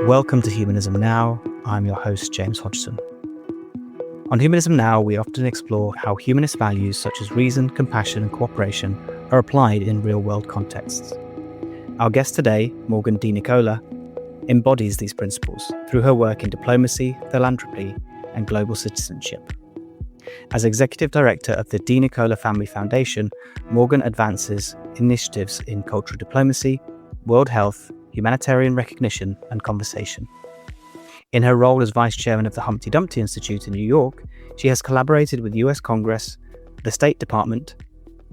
Welcome to Humanism Now. I'm your host, James Hodgson. On Humanism Now, we often explore how humanist values such as reason, compassion, and cooperation are applied in real-world contexts. Our guest today, Morgan DeNicola, embodies these principles through her work in diplomacy, philanthropy, and global citizenship. As Executive Director of the DeNicola Family Foundation, Morgan advances initiatives in cultural diplomacy, world health, humanitarian recognition, and conversation. In her role as Vice Chairman of the Humpty Dumpty Institute in New York, she has collaborated with US Congress, the State Department,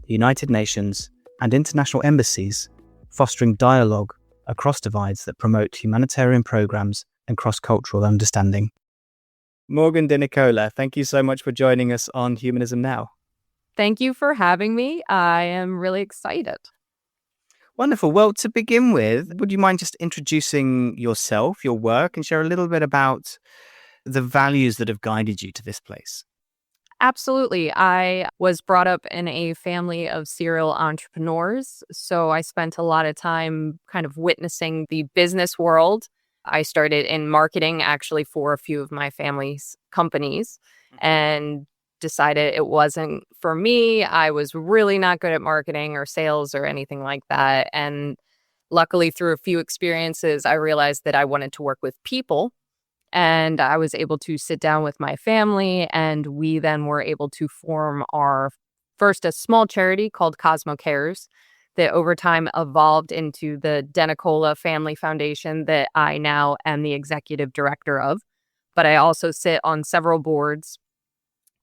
the United Nations, and international embassies, fostering dialogue across divides that promote humanitarian programs and cross-cultural understanding. Morgan DeNicola, thank you so much for joining us on Humanism Now. Thank you for having me. I am really excited. Wonderful. Well, to begin with, would you mind just introducing yourself, your work, and share a little bit about the values that have guided you to this place? Absolutely. I was brought up in a family of serial entrepreneurs, so I spent a lot of time kind of witnessing the business world. I started in marketing actually for a few of my family's companies and decided it wasn't for me. I was really not good at marketing or sales or anything like that. And luckily, through a few experiences, I realized that I wanted to work with people. And I was able to sit down with my family, and we then were able to form our first a small charity called Cosmo Cares that over time evolved into the DeNicola Family Foundation that I now am the executive director of. But I also sit on several boards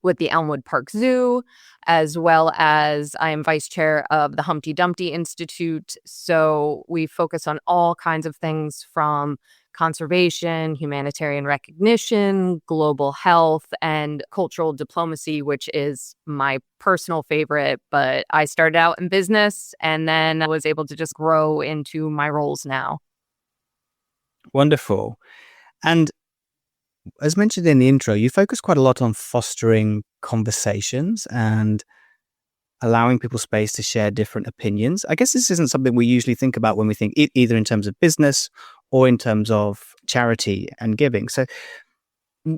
with the Elmwood Park Zoo, as well as I am vice chair of the Humpty Dumpty Institute. So we focus on all kinds of things from conservation, humanitarian recognition, global health, and cultural diplomacy, which is my personal favorite. But I started out in business and then I was able to just grow into my roles now. Wonderful. And as mentioned in the intro, you focus quite a lot on fostering conversations and allowing people space to share different opinions. I guess this isn't something we usually think about when we think either in terms of business or in terms of charity and giving. So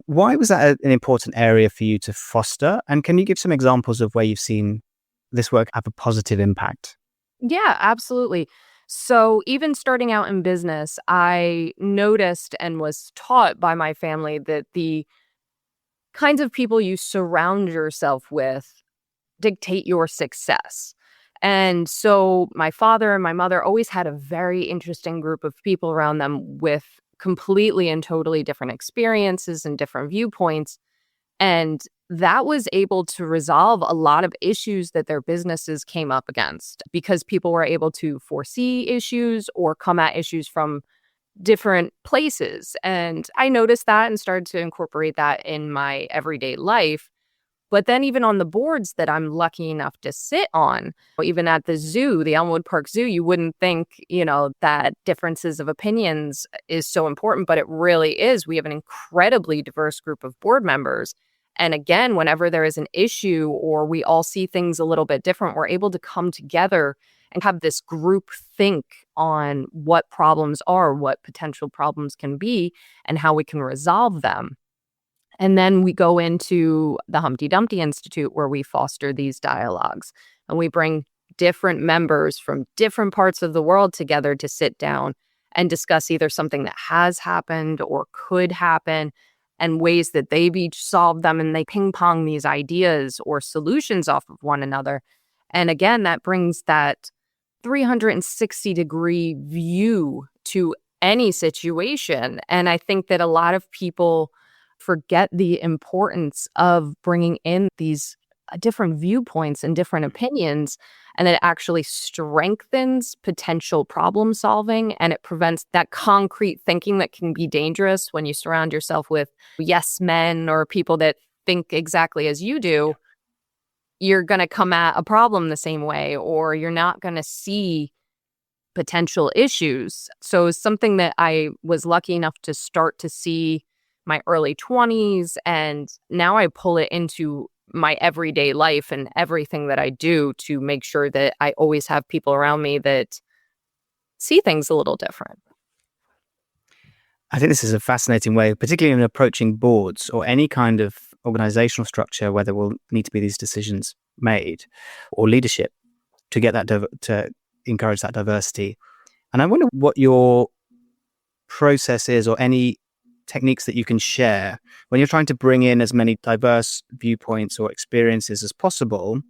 why was that an important area for you to foster? And can you give some examples of where you've seen this work have a positive impact? Yeah, absolutely. So even starting out in business, I noticed and was taught by my family that the kinds of people you surround yourself with dictate your success. And so my father and my mother always had a very interesting group of people around them with completely and totally different experiences and different viewpoints. And that was able to resolve a lot of issues that their businesses came up against because people were able to foresee issues or come at issues from different places. And I noticed that and started to incorporate that in my everyday life. But then even on the boards that I'm lucky enough to sit on, even at the zoo, the Elmwood Park Zoo, you wouldn't think, that differences of opinions is so important, but it really is. We have an incredibly diverse group of board members. And again, whenever there is an issue or we all see things a little bit different, we're able to come together and have this group think on what problems are, what potential problems can be, and how we can resolve them. And then we go into the Humpty Dumpty Institute where we foster these dialogues and we bring different members from different parts of the world together to sit down and discuss either something that has happened or could happen and ways that they've each solved them, and they ping pong these ideas or solutions off of one another. And again, that brings that 360-degree view to any situation. And I think that a lot of people forget the importance of bringing in these different viewpoints and different opinions, and that it actually strengthens potential problem solving, and it prevents that concrete thinking that can be dangerous when you surround yourself with yes men or people that think exactly as you do. You're going to come at a problem the same way, or you're not going to see potential issues. So it's something that I was lucky enough to start to see my early 20s, and now I pull it into my everyday life and everything that I do to make sure that I always have people around me that see things a little different. I think this is a fascinating way, particularly in approaching boards or any kind of organizational structure where there will need to be these decisions made, or leadership, to get that to encourage that diversity. And I wonder what your process is, or any techniques that you can share when you're trying to bring in as many diverse viewpoints or experiences as possible,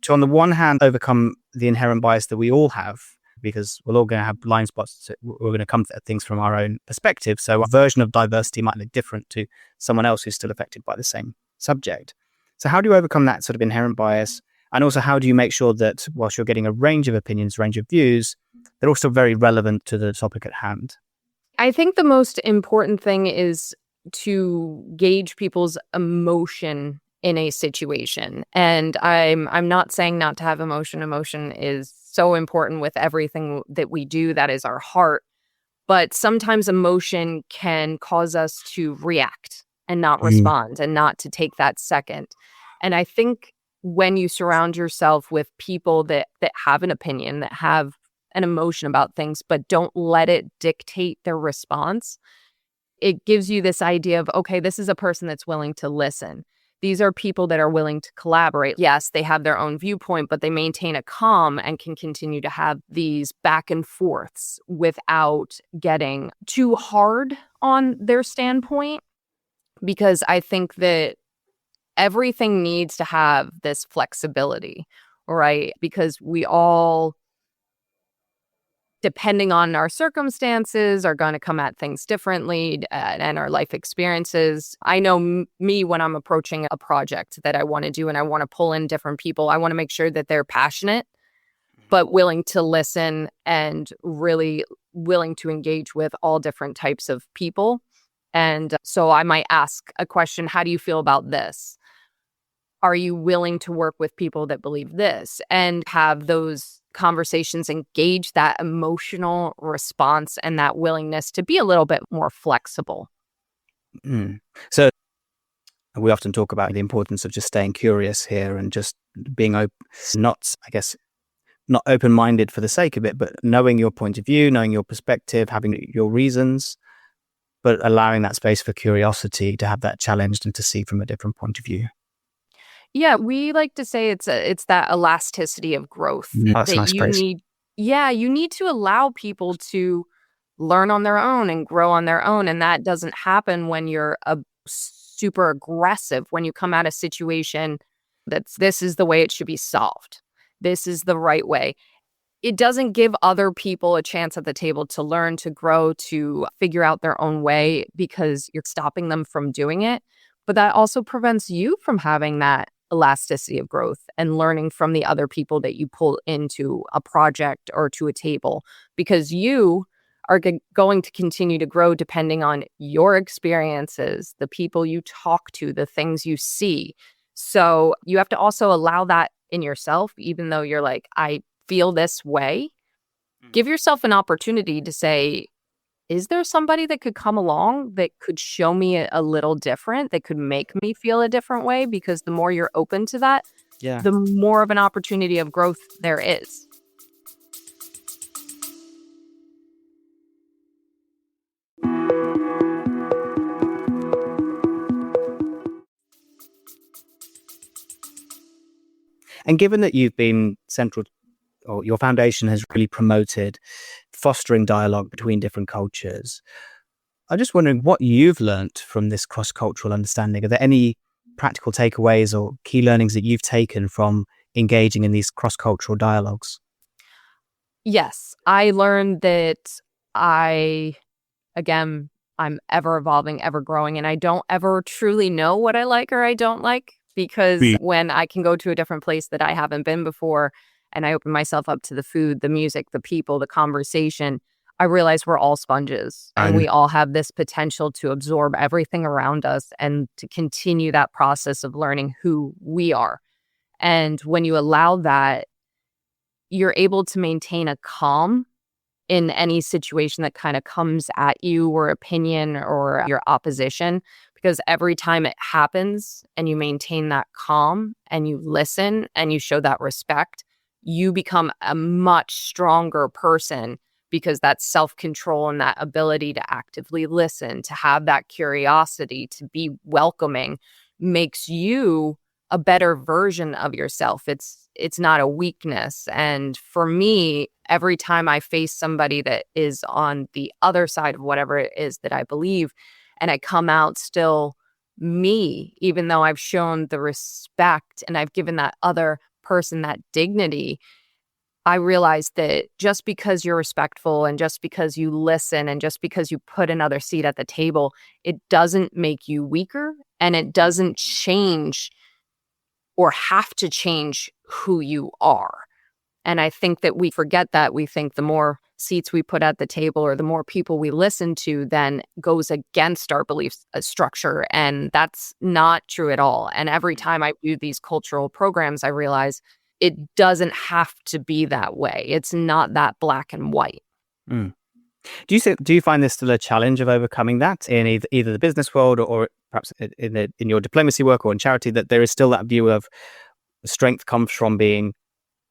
to, on the one hand, overcome the inherent bias that we all have, because we're all going to have blind spots. We're going to come at things from our own perspective. So a version of diversity might look different to someone else who's still affected by the same subject. So how do you overcome that sort of inherent bias? And also, how do you make sure that whilst you're getting a range of opinions, range of views, they're also very relevant to the topic at hand? I think the most important thing is to gauge people's emotion in a situation. And I'm not saying not to have emotion. Emotion is so important with everything that we do. That is our heart. But sometimes emotion can cause us to react and not Mm. respond and not to take that second. And I think when you surround yourself with people that have an opinion, that have an emotion about things, but don't let it dictate their response, it gives you this idea of, okay, this is a person that's willing to listen. These are people that are willing to collaborate. Yes, they have their own viewpoint, but they maintain a calm and can continue to have these back and forths without getting too hard on their standpoint. Because I think that everything needs to have this flexibility, right? Because we all, depending on our circumstances, are going to come at things differently, and our life experiences. I know me, when I'm approaching a project that I want to do and I want to pull in different people, I want to make sure that they're passionate, but willing to listen and really willing to engage with all different types of people. And so I might ask a question, how do you feel about this? Are you willing to work with people that believe this? And have those conversations engage that emotional response and that willingness to be a little bit more flexible. Mm. So we often talk about the importance of just staying curious here and just being open, not, I guess, not open-minded for the sake of it, but knowing your point of view, knowing your perspective, having your reasons, but allowing that space for curiosity to have that challenged and to see from a different point of view. Yeah, we like to say it's that elasticity of growth That's a that nice you phrase. need. Yeah, you need to allow people to learn on their own and grow on their own. And that doesn't happen when you're a super aggressive, when you come at a situation that's this is the way it should be solved. This is the right way. It doesn't give other people a chance at the table to learn, to grow, to figure out their own way because you're stopping them from doing it. But that also prevents you from having that elasticity of growth and learning from the other people that you pull into a project or to a table, because you are going to continue to grow depending on your experiences, the people you talk to, the things you see. So you have to also allow that in yourself, even though you're like, I feel this way. Give yourself an opportunity to say, is there somebody that could come along that could show me a little different, that could make me feel a different way? Because the more you're open to that, Yeah. the more of an opportunity of growth there is. And given that you've been central, or your foundation has really promoted fostering dialogue between different cultures, I'm just wondering what you've learnt from this cross-cultural understanding. Are there any practical takeaways or key learnings that you've taken from engaging in these cross-cultural dialogues? Yes, I learned that I, again, I'm ever evolving, ever growing, and I don't ever truly know what I like or I don't like, because when I can go to a different place that I haven't been before and I open myself up to the food, the music, the people, the conversation, I realize we're all sponges and we all have this potential to absorb everything around us and to continue that process of learning who we are. And when you allow that, you're able to maintain a calm in any situation that kind of comes at you, or opinion or your opposition, because every time it happens and you maintain that calm and you listen and you show that respect, you become a much stronger person because that self-control and that ability to actively listen, to have that curiosity, to be welcoming, makes you a better version of yourself. It's not a weakness. And for me, every time I face somebody that is on the other side of whatever it is that I believe, and I come out still me, even though I've shown the respect and I've given that other person that dignity, I realize that just because you're respectful and just because you listen and just because you put another seat at the table, it doesn't make you weaker, and it doesn't change or have to change who you are. And I think that we forget that. We think the more seats we put at the table or the more people we listen to then goes against our belief structure. And that's not true at all. And every time I do these cultural programs, I realize it doesn't have to be that way. It's not that black and white. Mm. Do you find this still a challenge of overcoming that in either the business world or perhaps in your diplomacy work or in charity, that there is still that view of strength comes from being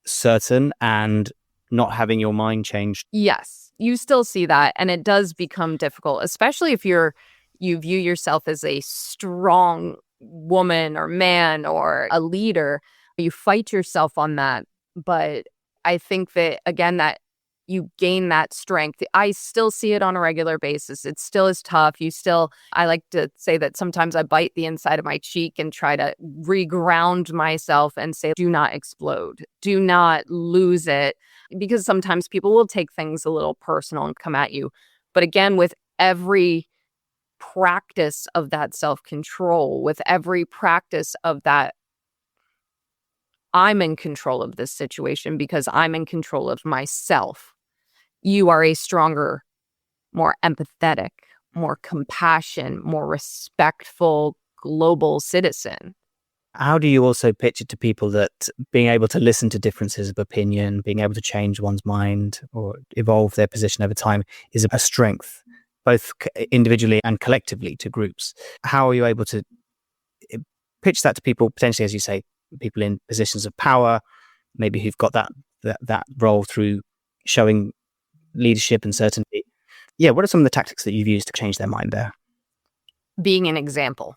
certain and not having your mind changed? Yes, you still see that, and it does become difficult, especially if you view yourself as a strong woman or man or a leader. You fight yourself on that, but I think that again that you gain that strength. I still see it on a regular basis. It still is tough. I like to say that sometimes I bite the inside of my cheek and try to reground myself and say, do not explode. Do not lose it. Because sometimes people will take things a little personal and come at you. But again, with every practice of that self-control, with every practice of that, I'm in control of this situation because I'm in control of myself. You are a stronger, more empathetic, more compassionate, more respectful global citizen. How do you also pitch it to people that being able to listen to differences of opinion, being able to change one's mind or evolve their position over time is a strength, both individually and collectively to groups? How are you able to pitch that to people, potentially, as you say, people in positions of power, maybe who've got that role through showing leadership and certainty? Yeah, what are some of the tactics that you've used to change their mind there? Being an example.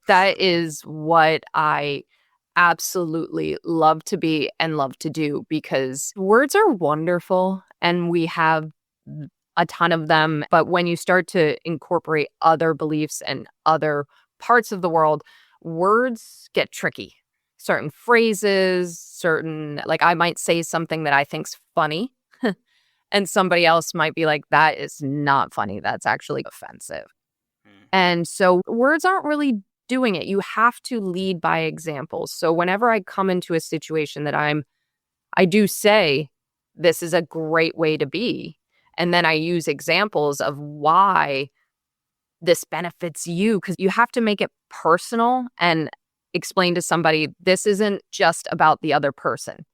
That is what I absolutely love to be and love to do, because words are wonderful and we have a ton of them. But when you start to incorporate other beliefs and other parts of the world, words get tricky. Certain phrases, like I might say something that I think's funny. And somebody else might be like, that is not funny. That's actually offensive. And so words aren't really doing it. You have to lead by example. So whenever I come into a situation that I do say, this is a great way to be. And then I use examples of why this benefits you, because you have to make it personal and explain to somebody, this isn't just about the other person.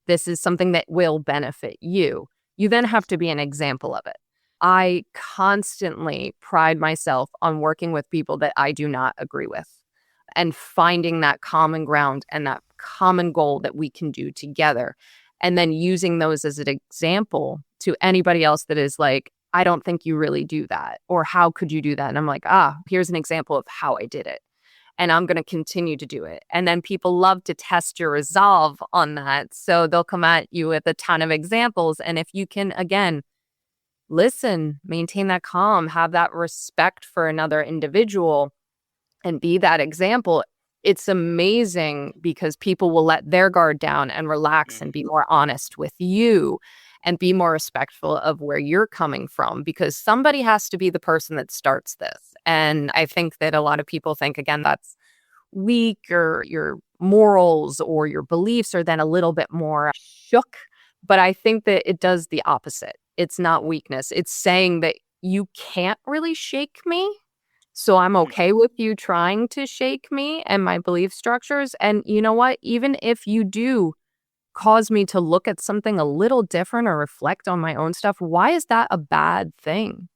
This is something that will benefit you. You then have to be an example of it. I constantly pride myself on working with people that I do not agree with and finding that common ground and that common goal that we can do together. And then using those as an example to anybody else that is like, I don't think you really do that. Or how could you do that? And I'm like, here's an example of how I did it. And I'm going to continue to do it. And then people love to test your resolve on that. So they'll come at you with a ton of examples. And if you can, again, listen, maintain that calm, have that respect for another individual, and be that example, it's amazing because people will let their guard down and relax and be more honest with you and be more respectful of where you're coming from, because somebody has to be the person that starts this. And I think that a lot of people think, again, that's weak, or your morals or your beliefs are then a little bit more shook. But I think that it does the opposite. It's not weakness. It's saying that you can't really shake me. So I'm okay with you trying to shake me and my belief structures. And you know what? Even if you do cause me to look at something a little different or reflect on my own stuff, why is that a bad thing?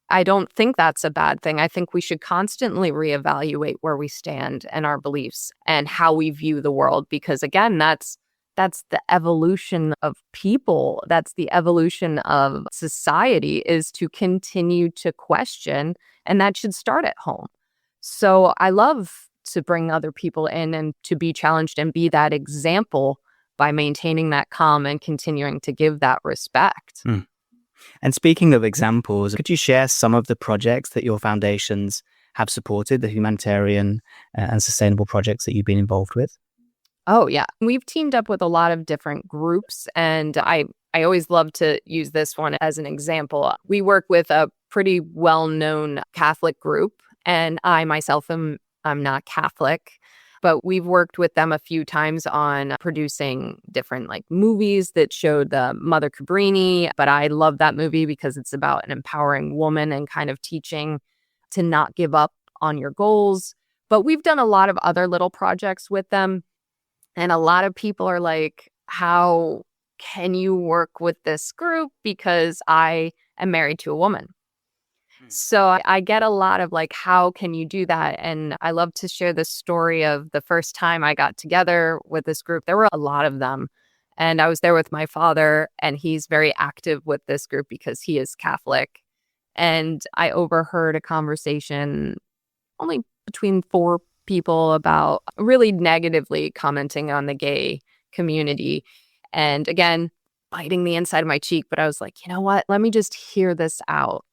I don't think that's a bad thing. I think we should constantly reevaluate where we stand and our beliefs and how we view the world, because again, that's that's the evolution of people. That's the evolution of society, is to continue to question, and that should start at home. So I love to bring other people in and to be challenged and be that example by maintaining that calm and continuing to give that respect. Mm. And speaking of examples, could you share some of the projects that your foundations have supported, the humanitarian and sustainable projects that you've been involved with? Oh, yeah. We've teamed up with a lot of different groups, and I always love to use this one as an example. We work with a pretty well-known Catholic group, and I myself I'm not Catholic, but we've worked with them a few times on producing different like movies that showed the Mother Cabrini. But I love that movie because it's about an empowering woman and kind of teaching to not give up on your goals. But we've done a lot of other little projects with them. And a lot of people are like, how can you work with this group? Because I am married to a woman. So I get a lot of like, how can you do that? And I love to share the story of the first time I got together with this group. There were a lot of them. And I was there with my father, and he's very active with this group because he is Catholic. And I overheard a conversation only between four people about really negatively commenting on the gay community. And again, biting the inside of my cheek. But I was like, you know what? Let me just hear this out.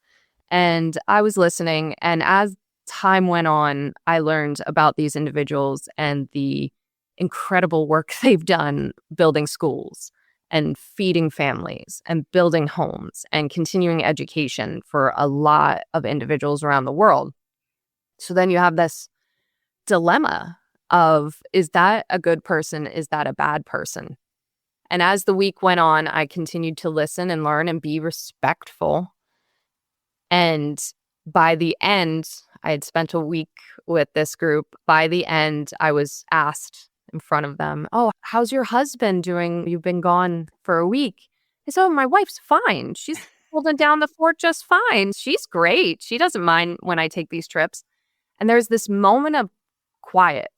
And I was listening. And as time went on, I learned about these individuals and the incredible work they've done building schools and feeding families and building homes and continuing education for a lot of individuals around the world. So then you have this dilemma of, is that a good person? Is that a bad person? And as the week went on, I continued to listen and learn and be respectful. And by the end, I had spent a week with this group. By the end, I was asked in front of them, oh, how's your husband doing? You've been gone for a week. I said, oh, my wife's fine. She's holding down the fort just fine. She's great. She doesn't mind when I take these trips. And there's this moment of quiet.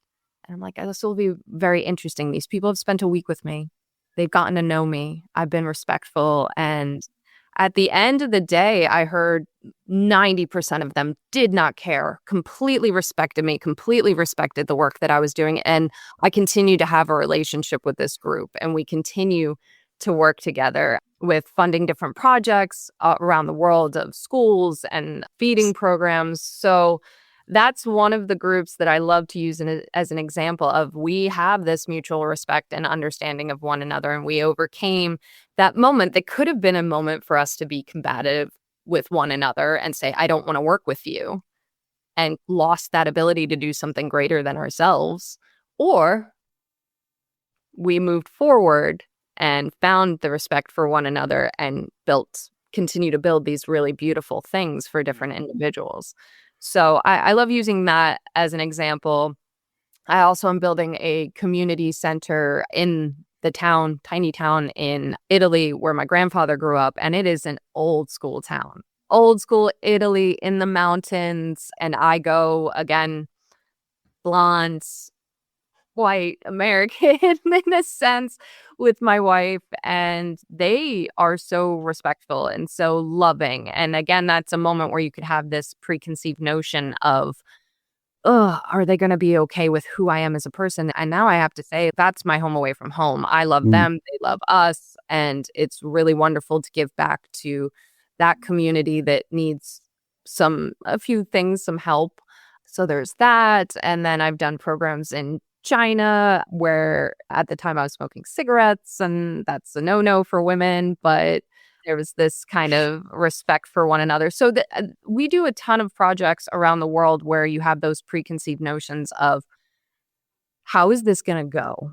And I'm like, this will be very interesting. These people have spent a week with me. They've gotten to know me. I've been respectful. And at the end of the day, I heard 90% of them did not care, completely respected me, completely respected the work that I was doing. And I continue to have a relationship with this group. And we continue to work together with funding different projects around the world of schools and feeding programs. So that's one of the groups that I love to use as an example of, we have this mutual respect and understanding of one another. And we overcame that moment that could have been a moment for us to be combative with one another and say, I don't want to work with you, and lost that ability to do something greater than ourselves. Or we moved forward and found the respect for one another and continue to build these really beautiful things for different individuals. So I love using that as an example. I also am building a community center in the tiny town in Italy where my grandfather grew up. And it is an old school town, old school Italy in the mountains. And I go, again, blonde, white American in a sense, with my wife, and they are so respectful and so loving. And again, that's a moment where you could have this preconceived notion of, are they going to be okay with who I am as a person? And now I have to say, that's my home away from home. I love them, they love us, and it's really wonderful to give back to that community that needs a few things, some help. So there's that. And then I've done programs in China, where at the time I was smoking cigarettes, and that's a no-no for women, but there was this kind of respect for one another. So we do a ton of projects around the world where you have those preconceived notions of, how is this going to go?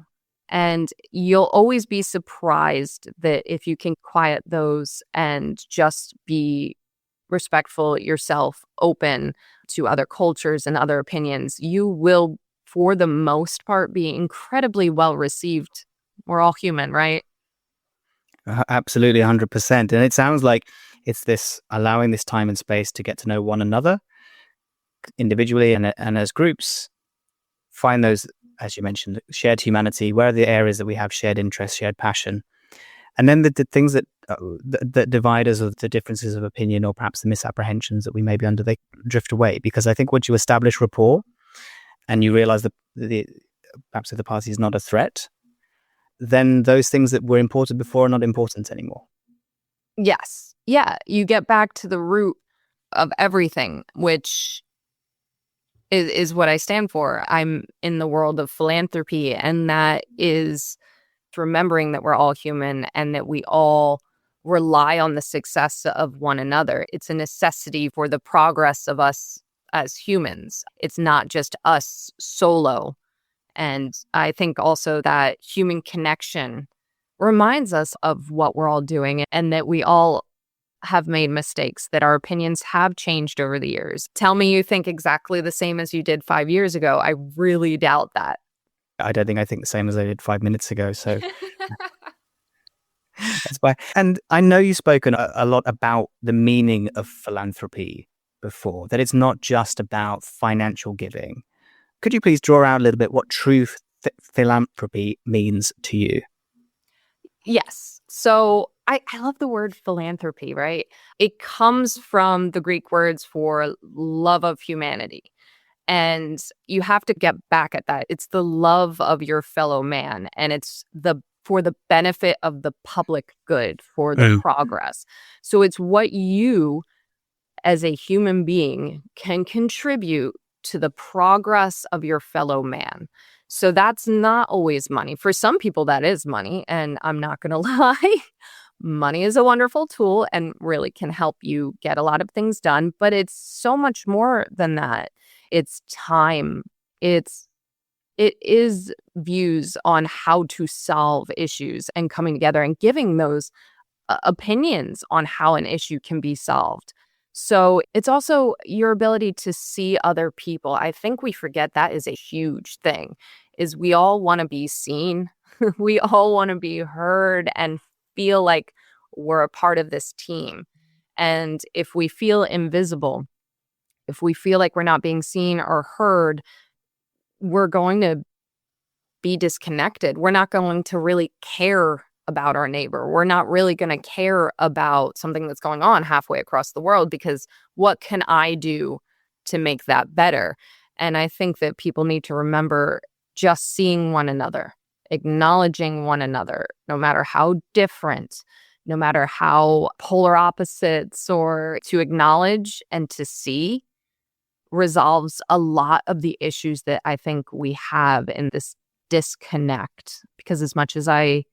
And you'll always be surprised that if you can quiet those and just be respectful yourself, open to other cultures and other opinions, you will, for the most part, be incredibly well received. We're all human, right? Absolutely, 100%. And it sounds like it's this allowing this time and space to get to know one another individually and as groups, find those as you mentioned, shared humanity? Where are the areas that we have shared interest, shared passion? And then the things that divide us, or the differences of opinion, or perhaps the misapprehensions that we may be under, they drift away. Because I think once you establish rapport and you realize that perhaps if the party is not a threat, then those things that were important before are not important anymore. Yes. Yeah. You get back to the root of everything, which is what I stand for. I'm in the world of philanthropy, and that is remembering that we're all human and that we all rely on the success of one another. It's a necessity for the progress of us as humans. It's not just us solo. And I think also that human connection reminds us of what we're all doing and that we all have made mistakes, that our opinions have changed over the years. Tell me you think exactly the same as you did 5 years ago. I really doubt that. I don't think I think the same as I did 5 minutes ago. So that's why. And I know you've spoken a lot about the meaning of philanthropy before, that it's not just about financial giving. Could you please draw out a little bit what true philanthropy means to you? Yes. So I love the word philanthropy, right? It comes from the Greek words for love of humanity. And you have to get back at that. It's the love of your fellow man, and it's for the benefit of the public good, for the progress. So it's what you as a human being can contribute to the progress of your fellow man. So that's not always money. For some people, that is money. And I'm not going to lie. Money is a wonderful tool and really can help you get a lot of things done. But it's so much more than that. It's time. It is views on how to solve issues and coming together and giving those opinions on how an issue can be solved. So it's also your ability to see other people. I think we forget that is a huge thing, is we all want to be seen. We all want to be heard and feel like we're a part of this team. And if we feel invisible, if we feel like we're not being seen or heard, we're going to be disconnected. We're not going to really care about our neighbor. We're not really going to care about something that's going on halfway across the world, because what can I do to make that better? And I think that people need to remember just seeing one another, acknowledging one another, no matter how different, no matter how polar opposites, or to acknowledge and to see resolves a lot of the issues that I think we have in this disconnect. Because as much as I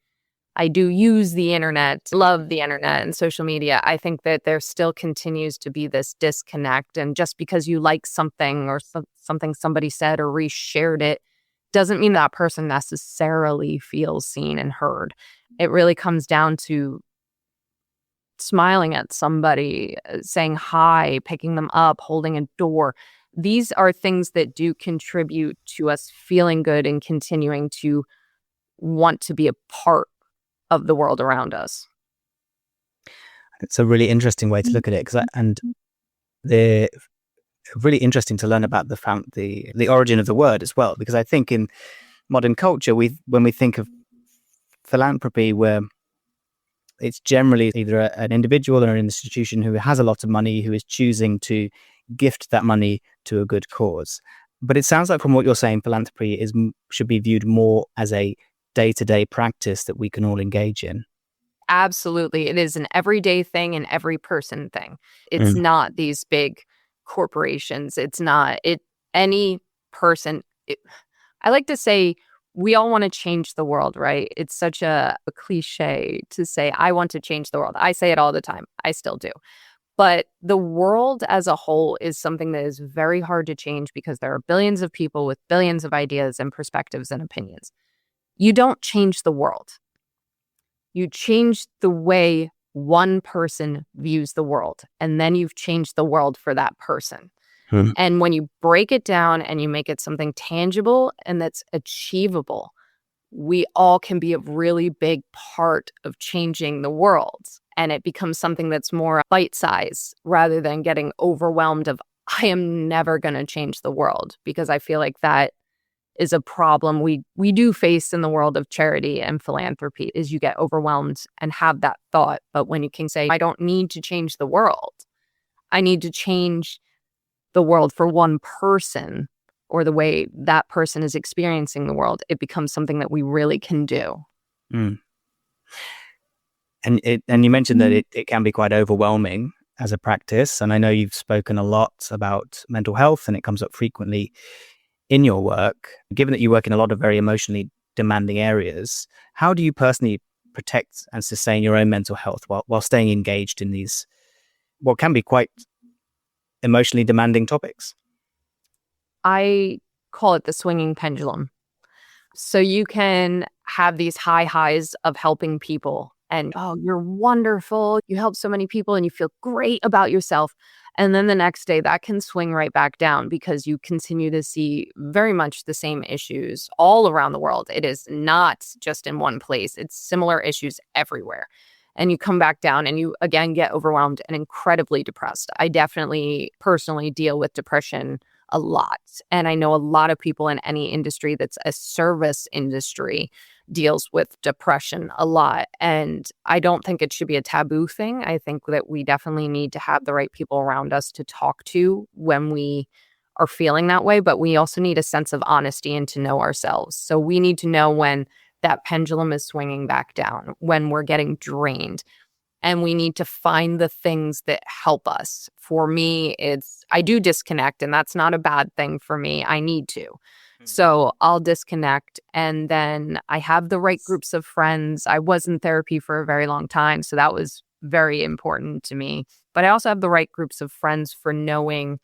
do use the internet, love the internet and social media, I think that there still continues to be this disconnect. And just because you like something or something somebody said or reshared it doesn't mean that person necessarily feels seen and heard. It really comes down to smiling at somebody, saying hi, picking them up, holding a door. These are things that do contribute to us feeling good and continuing to want to be a part of the world around us. It's a really interesting way to look at it, and they're really interesting to learn about the origin of the word as well. Because I think in modern culture, when we think of philanthropy, where it's generally either an individual or an institution who has a lot of money, who is choosing to gift that money to a good cause. But it sounds like from what you're saying, philanthropy should be viewed more as a day-to-day practice that we can all engage in. Absolutely. It is an everyday thing, an every person thing. It's not these big corporations. It's not any person. I like to say we all want to change the world, right? It's such a cliche to say, I want to change the world. I say it all the time. I still do. But the world as a whole is something that is very hard to change, because there are billions of people with billions of ideas and perspectives and opinions. You don't change the world. You change the way one person views the world, and then you've changed the world for that person. And when you break it down and you make it something tangible and that's achievable, we all can be a really big part of changing the world. And it becomes something that's more bite-sized rather than getting overwhelmed of, I am never going to change the world, because I feel like that is a problem we do face in the world of charity and philanthropy, is you get overwhelmed and have that thought. But when you can say, I don't need to change the world, I need to change the world for one person, or the way that person is experiencing the world, it becomes something that we really can do. Mm. And you mentioned that it can be quite overwhelming as a practice. And I know you've spoken a lot about mental health, and it comes up frequently in your work. Given that you work in a lot of very emotionally demanding areas, how do you personally protect and sustain your own mental health while staying engaged in these, what can be quite emotionally demanding topics? I call it the swinging pendulum. So you can have these high highs of helping people and, oh, you're wonderful. You help so many people and you feel great about yourself. And then the next day that can swing right back down because you continue to see very much the same issues all around the world. It is not just in one place. It's similar issues everywhere. And you come back down and you again get overwhelmed and incredibly depressed. I definitely personally deal with depression a lot. And I know a lot of people in any industry that's a service industry deals with depression a lot. And I don't think it should be a taboo thing. I think that we definitely need to have the right people around us to talk to when we are feeling that way. But we also need a sense of honesty and to know ourselves. So we need to know when that pendulum is swinging back down, when we're getting drained. And we need to find the things that help us. For me, I do disconnect, and that's not a bad thing for me. I need to. So I'll disconnect, and then I have the right groups of friends. I was in therapy for a very long time, so that was very important to me. But I also have the right groups of friends for knowing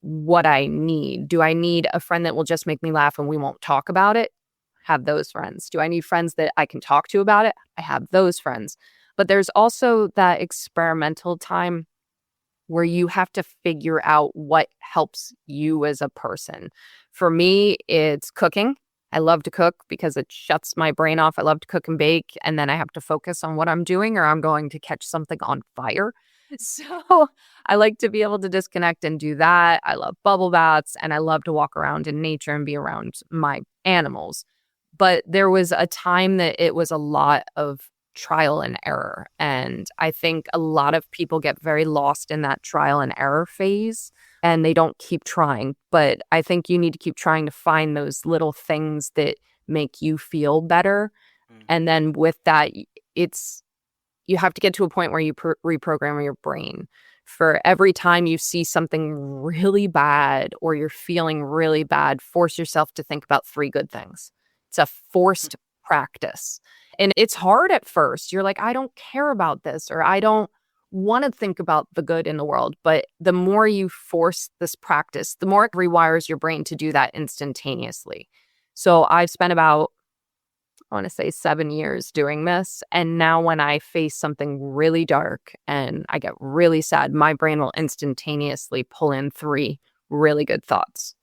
what I need. Do I need a friend that will just make me laugh and we won't talk about it? Have those friends. Do I need friends that I can talk to about it? I have those friends. But there's also that experimental time where you have to figure out what helps you as a person. For me, it's cooking. I love to cook because it shuts my brain off. I love to cook and bake, and then I have to focus on what I'm doing or I'm going to catch something on fire. So I like to be able to disconnect and do that. I love bubble baths, and I love to walk around in nature and be around my animals. But there was a time that it was a lot of trial and error. And I think a lot of people get very lost in that trial and error phase and they don't keep trying. But I think you need to keep trying to find those little things that make you feel better. And then with that, you have to get to a point where you reprogram your brain. For every time you see something really bad or you're feeling really bad, force yourself to think about 3 good things. It's a forced practice. And it's hard at first. You're like, I don't care about this, or I don't want to think about the good in the world. But the more you force this practice, the more it rewires your brain to do that instantaneously. So I've spent about, I want to say 7 years doing this. And now when I face something really dark and I get really sad, my brain will instantaneously pull in 3 really good thoughts.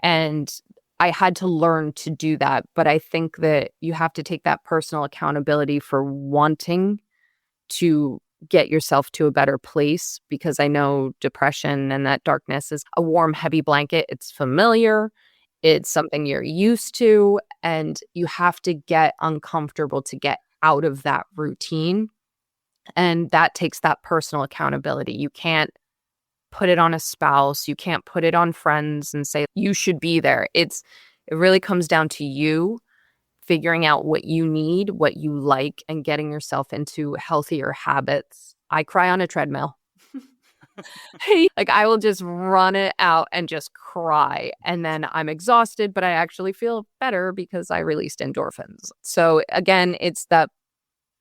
And I had to learn to do that. But I think that you have to take that personal accountability for wanting to get yourself to a better place, because I know depression and that darkness is a warm, heavy blanket. It's familiar. It's something you're used to, and you have to get uncomfortable to get out of that routine. And that takes that personal accountability. You can't put it on a spouse. You can't put it on friends and say, you should be there. It really comes down to you figuring out what you need, what you like, and getting yourself into healthier habits. I cry on a treadmill. Like I will just run it out and just cry. And then I'm exhausted, but I actually feel better because I released endorphins. So again, it's that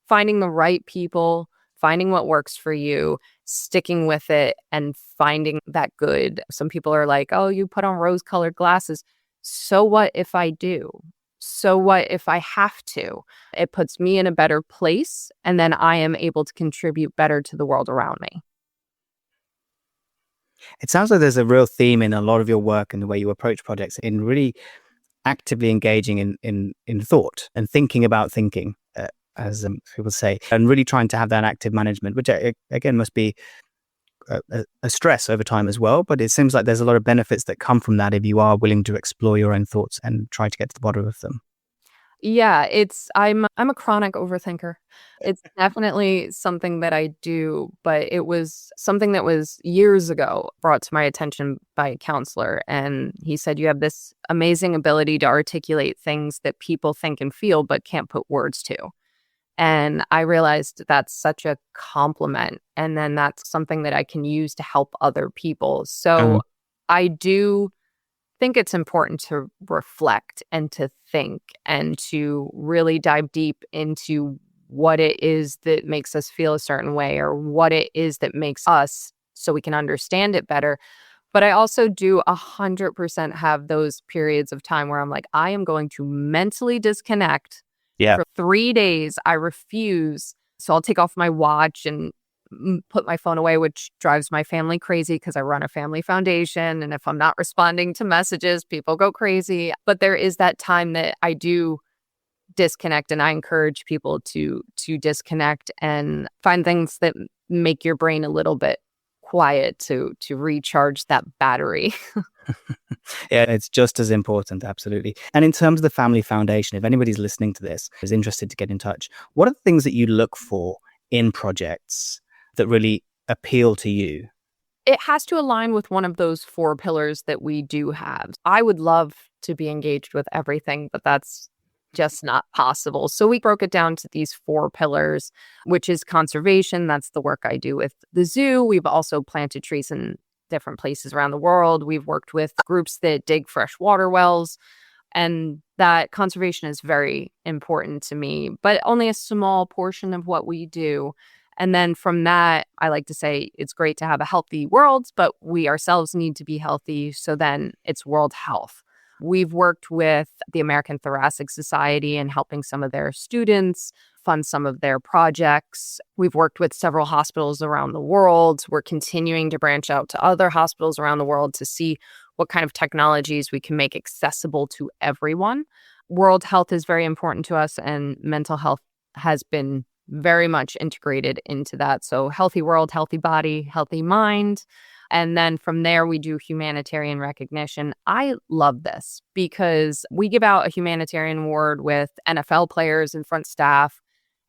finding the right people, finding what works for you, sticking with it, and finding that good. Some people are like, oh, you put on rose-colored glasses. So what if I do? So what if I have to? It puts me in a better place, and then I am able to contribute better to the world around me. It sounds like there's a real theme in a lot of your work and the way you approach projects in really actively engaging in thought and thinking about thinking, as people say, and really trying to have that active management, which again must be a stress over time as well. But it seems like there's a lot of benefits that come from that if you are willing to explore your own thoughts and try to get to the bottom of them. Yeah, I'm a chronic overthinker. It's definitely something that I do, but it was something that was years ago brought to my attention by a counselor. And he said, you have this amazing ability to articulate things that people think and feel, but can't put words to. And I realized that's such a compliment. And then that's something that I can use to help other people. So Um, I do think it's important to reflect and to think and to really dive deep into what it is that makes us feel a certain way or what it is that makes us so we can understand it better. But I also do 100% have those periods of time where I'm like, I am going to mentally disconnect yeah. for 3 days. I refuse. So I'll take off my watch and put my phone away, which drives my family crazy because I run a family foundation. And if I'm not responding to messages, people go crazy. But there is that time that I do disconnect, and I encourage people to disconnect and find things that make your brain a little bit quiet to recharge that battery. Yeah, it's just as important, absolutely. And in terms of the Family Foundation, if anybody's listening to this is interested to get in touch, what are the things that you look for in projects that really appeal to you? It has to align with one of those 4 pillars that we do have. I would love to be engaged with everything, but that's just not possible. So we broke it down to these 4 pillars, which is conservation. That's the work I do with the zoo. We've also planted trees in different places around the world. We've worked with groups that dig fresh water wells, and that conservation is very important to me, but only a small portion of what we do. And then from that, I like to say it's great to have a healthy world, but we ourselves need to be healthy. So then it's world health. We've worked with the American Thoracic Society and helping some of their students fund some of their projects. We've worked with several hospitals around the world. We're continuing to branch out to other hospitals around the world to see what kind of technologies we can make accessible to everyone. World health is very important to us, and mental health has been very much integrated into that. So healthy world, healthy body, healthy mind. And then from there, we do humanitarian recognition. I love this because we give out a humanitarian award with NFL players and front staff,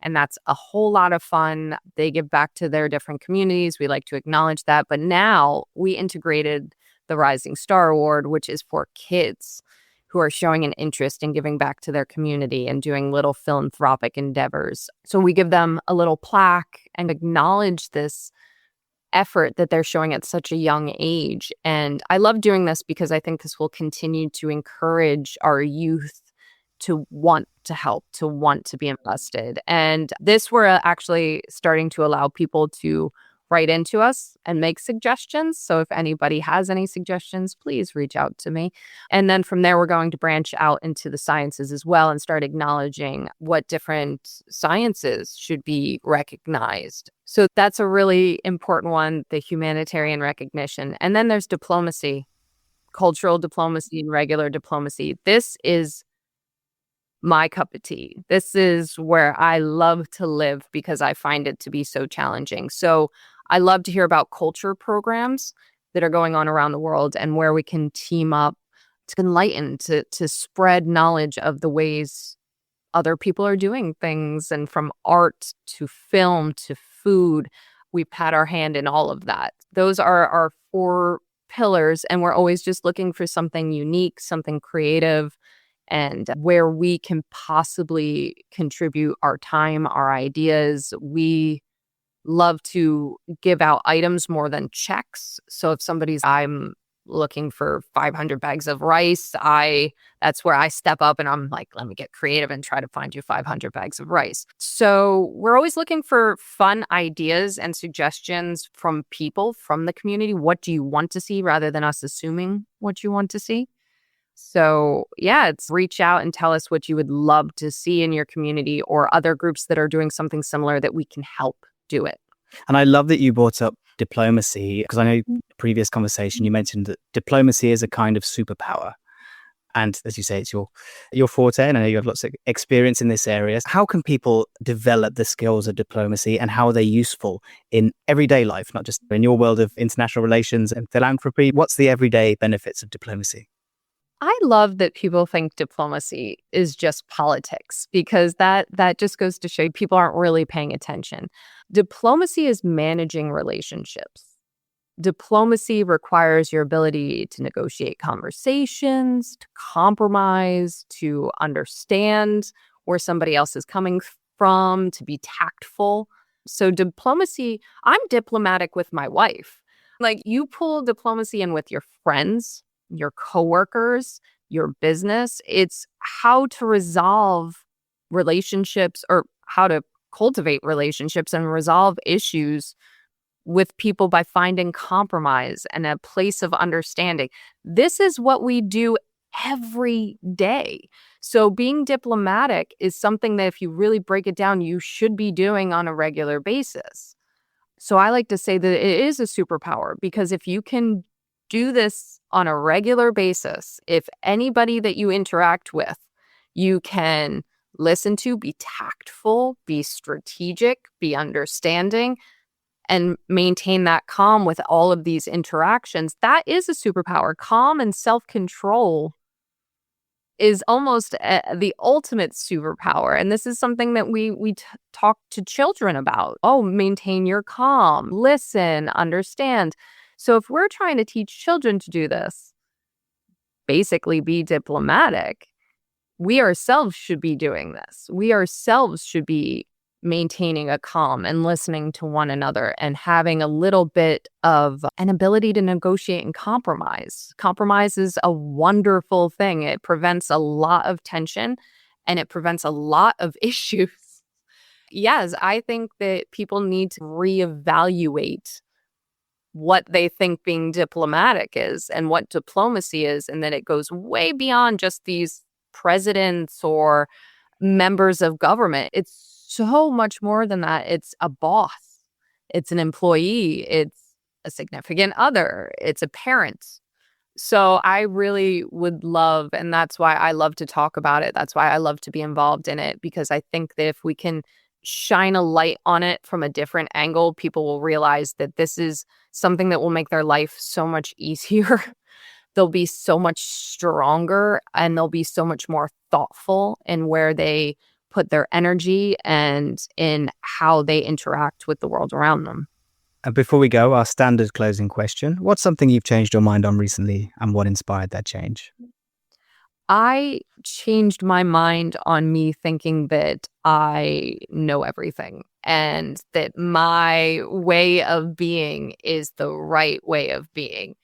and that's a whole lot of fun. They give back to their different communities. We like to acknowledge that. But now we integrated the Rising Star Award, which is for kids who are showing an interest in giving back to their community and doing little philanthropic endeavors. So we give them a little plaque and acknowledge this effort that they're showing at such a young age. And I love doing this because I think this will continue to encourage our youth to want to help, to want to be invested. And this, we're actually starting to allow people to write into us and make suggestions. So if anybody has any suggestions, please reach out to me. And then from there, we're going to branch out into the sciences as well and start acknowledging what different sciences should be recognized. So that's a really important one, the humanitarian recognition. And then there's diplomacy, cultural diplomacy and regular diplomacy. This is my cup of tea. This is where I love to live because I find it to be so challenging. So I love to hear about culture programs that are going on around the world and where we can team up to enlighten, to spread knowledge of the ways other people are doing things. And from art to film to food, we've had our hand in all of that. Those are our 4 pillars. And we're always just looking for something unique, something creative, and where we can possibly contribute our time, our ideas. We love to give out items more than checks. So if I'm looking for 500 bags of rice, that's where I step up and I'm like, let me get creative and try to find you 500 bags of rice. So we're always looking for fun ideas and suggestions from people, from the community. What do you want to see, rather than us assuming what you want to see? So yeah, it's reach out and tell us what you would love to see in your community or other groups that are doing something similar that we can help do it. And I love that you brought up diplomacy, because I know in the previous conversation you mentioned that diplomacy is a kind of superpower. And as you say, it's your forte, and I know you have lots of experience in this area. How can people develop the skills of diplomacy, and how are they useful in everyday life, not just in your world of international relations and philanthropy? What's the everyday benefits of diplomacy? I love that people think diplomacy is just politics, because that just goes to show you people aren't really paying attention. Diplomacy is managing relationships. Diplomacy requires your ability to negotiate conversations, to compromise, to understand where somebody else is coming from, to be tactful. So diplomacy, I'm diplomatic with my wife. Like, you pull diplomacy in with your friends, your coworkers, your business. It's how to resolve relationships, or how to cultivate relationships and resolve issues with people by finding compromise and a place of understanding. This is what we do every day. So being diplomatic is something that, if you really break it down, you should be doing on a regular basis. So I like to say that it is a superpower, because if you can do this on a regular basis, if anybody that you interact with, you can listen to, be tactful, be strategic, be understanding, and maintain that calm with all of these interactions, that is a superpower. Calm and self-control is almost the ultimate superpower. And this is something that we talk to children about. Oh, maintain your calm, listen, understand. So if we're trying to teach children to do this, basically be diplomatic, we ourselves should be doing this. We ourselves should be maintaining a calm and listening to one another and having a little bit of an ability to negotiate and compromise. Compromise is a wonderful thing. It prevents a lot of tension and it prevents a lot of issues. Yes, I think that people need to reevaluate what they think being diplomatic is and what diplomacy is, and that it goes way beyond just these presidents or members of government. It's so much more than that. It's a boss, it's an employee, it's a significant other, it's a parent. So I really would love, and that's why I love to talk about it. That's why I love to be involved in it, because I think that if we can shine a light on it from a different angle, people will realize that this is something that will make their life so much easier. They'll be so much stronger, and they'll be so much more thoughtful in where they put their energy and in how they interact with the world around them. And before we go, our standard closing question: what's something you've changed your mind on recently, and what inspired that change? I changed my mind on me thinking that I know everything and that my way of being is the right way of being.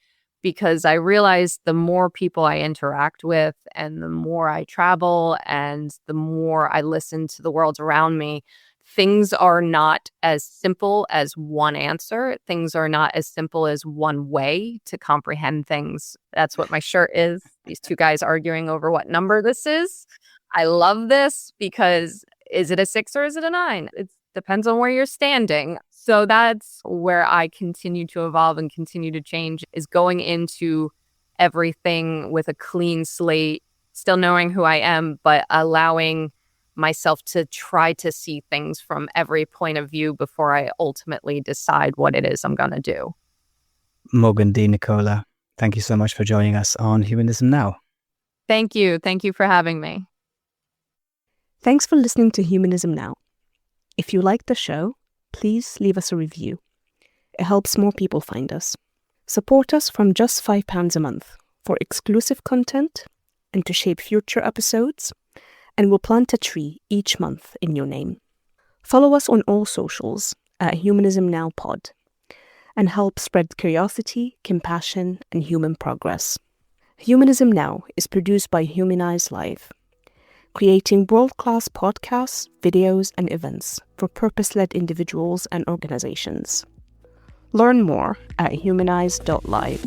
Because I realized the more people I interact with and the more I travel and the more I listen to the world around me, things are not as simple as one answer. Things are not as simple as one way to comprehend things. That's what my shirt is. These two guys arguing over what number this is. I love this because is it a 6 or is it a 9? It depends on where you're standing. So that's where I continue to evolve and continue to change, is going into everything with a clean slate, still knowing who I am, but allowing myself to try to see things from every point of view before I ultimately decide what it is I'm going to do. Morgan DeNicola, thank you so much for joining us on Humanism Now. Thank you. Thank you for having me. Thanks for listening to Humanism Now. If you like the show, please leave us a review. It helps more people find us. Support us from just £5 a month for exclusive content and to shape future episodes, and we'll plant a tree each month in your name. Follow us on all socials at Humanism Now Pod and help spread curiosity, compassion, and human progress. Humanism Now is produced by Humanize Live, creating world-class podcasts, videos, and events for purpose-led individuals and organizations. Learn more at humanize.live.